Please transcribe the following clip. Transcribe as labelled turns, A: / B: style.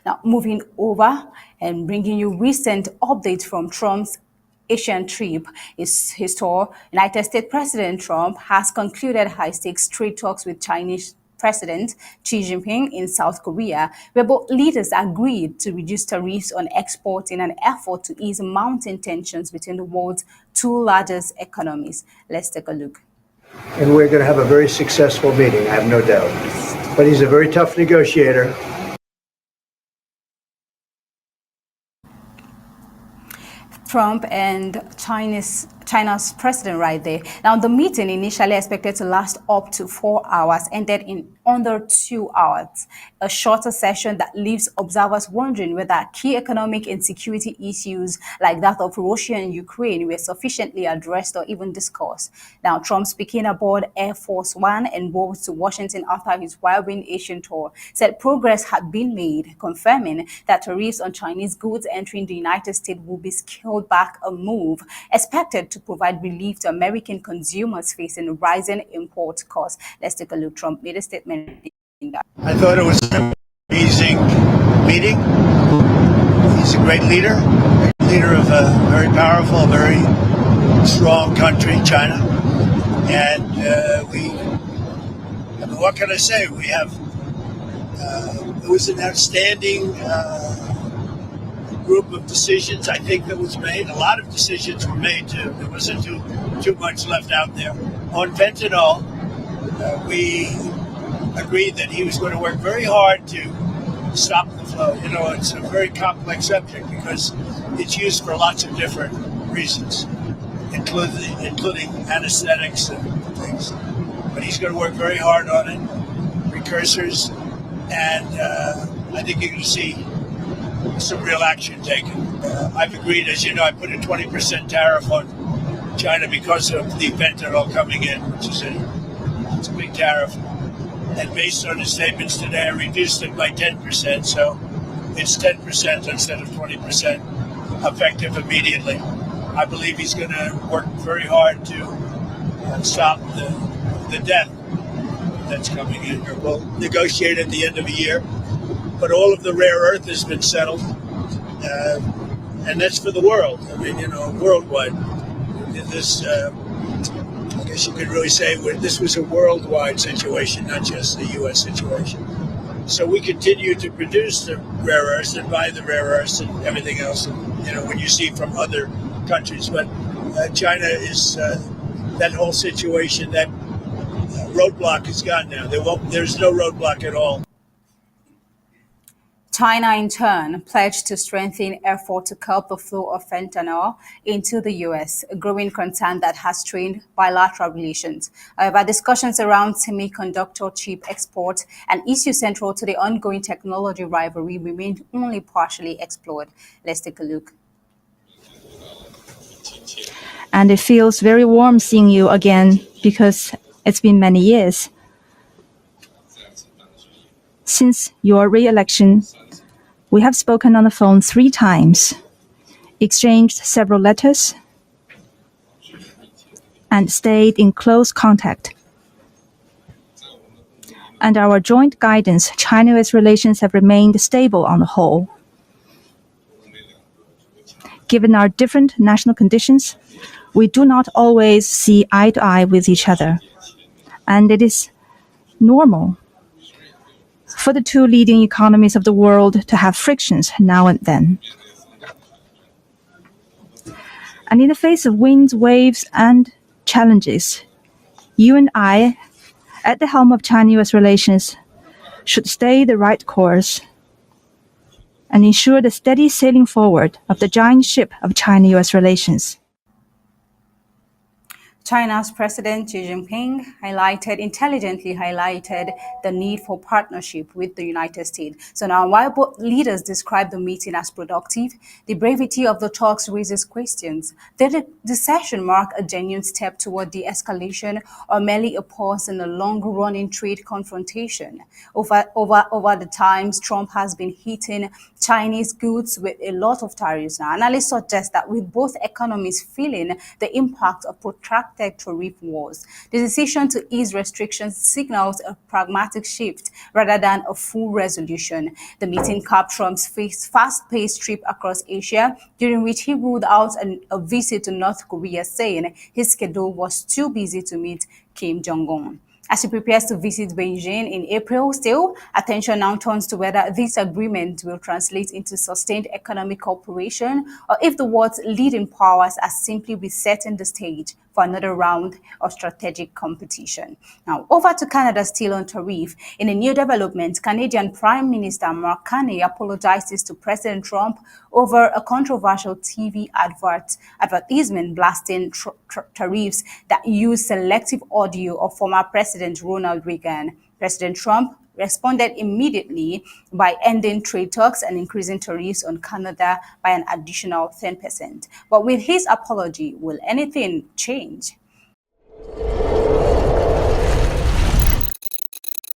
A: Now, moving over and bringing you recent updates from Trump's Asian trip is his tour. United States President Trump has concluded high-stakes trade talks with Chinese President Xi Jinping in South Korea, where both leaders agreed to reduce tariffs on exports in an effort to ease mounting tensions between the world's two largest economies. Let's take a look.
B: And we're going to have a very successful meeting, I have no doubt. But he's a very tough negotiator.
A: Trump and China's president right there. Now, the meeting, initially expected to last up to 4 hours, ended in under 2 hours. A shorter session that leaves observers wondering whether key economic and security issues like that of Russia and Ukraine were sufficiently addressed or even discussed. Now, Trump, speaking aboard Air Force One and moved to Washington after his whirlwind Asian tour, said progress had been made, confirming that tariffs on Chinese goods entering the United States will be scaled back, a move expected to provide relief to American consumers facing rising import costs. Let's take a look. Trump made a statement.
C: I thought it was an amazing meeting. He's a great leader of a very powerful, very strong country, China. And what can I say? We have, it was an outstanding group of decisions, I think, that was made. A lot of decisions were made, too. There wasn't too much left out there. On fentanyl, we agreed that he was going to work very hard to stop the flow. You know, it's a very complex subject because it's used for lots of different reasons, including anesthetics and things. But he's going to work very hard on it, precursors, and I think you're going to see some real action taken. I've agreed, as you know, I put a 20% tariff on China because of the fentanyl coming in, which is it's a big tariff. And based on his statements today, I reduced it by 10%, so it's 10% instead of 20% effective immediately. I believe he's going to work very hard to stop the debt that's coming in. We'll negotiate at the end of the year, but all of the rare earth has been settled, and that's for the world. I mean, you know, worldwide. This, I guess you could really say this was a worldwide situation, not just the U.S. situation. So we continue to produce the rare earths and buy the rare earths and everything else, you know, when you see from other countries. But China is, that whole situation, that roadblock is gone now. There's no roadblock at all.
A: China, in turn, pledged to strengthen efforts to curb the flow of fentanyl into the U.S., a growing concern that has strained bilateral relations. However, discussions around semiconductor chip exports, an issue central to the ongoing technology rivalry, remained only partially explored. Let's take a look.
D: And it feels very warm seeing you again because it's been many years. Since your re-election, we have spoken on the phone 3 times, exchanged several letters, and stayed in close contact. Under our joint guidance, China-US relations have remained stable on the whole. Given our different national conditions, we do not always see eye to eye with each other, and it is normal for the 2 leading economies of the world to have frictions now and then. And in the face of winds, waves, and challenges, you and I, at the helm of China-US relations, should stay the right course and ensure the steady sailing forward of the giant ship of China-US relations.
A: China's President Xi Jinping intelligently highlighted the need for partnership with the United States. So now, while both leaders described the meeting as productive, the brevity of the talks raises questions. Did the session mark a genuine step toward de-escalation or merely a pause in a long-running trade confrontation? Over the times, Trump has been hitting Chinese goods with a lot of tariffs now. Analysts suggest that with both economies feeling the impact of protracted protracted tariff wars. The decision to ease restrictions signals a pragmatic shift rather than a full resolution. The meeting capped Trump's fast-paced trip across Asia, during which he ruled out a visit to North Korea, saying his schedule was too busy to meet Kim Jong-un. As he prepares to visit Beijing in April, still, attention now turns to whether this agreement will translate into sustained economic cooperation or if the world's leading powers are simply resetting the stage for another round of strategic competition. Now, over to Canada, still on tariff. In a new development, Canadian Prime Minister Mark Carney apologizes to President Trump over a controversial TV advertisement blasting tariffs that use selective audio of former President Ronald Reagan. President Trump responded immediately by ending trade talks and increasing tariffs on Canada by an additional 10%. But with his apology, will anything change?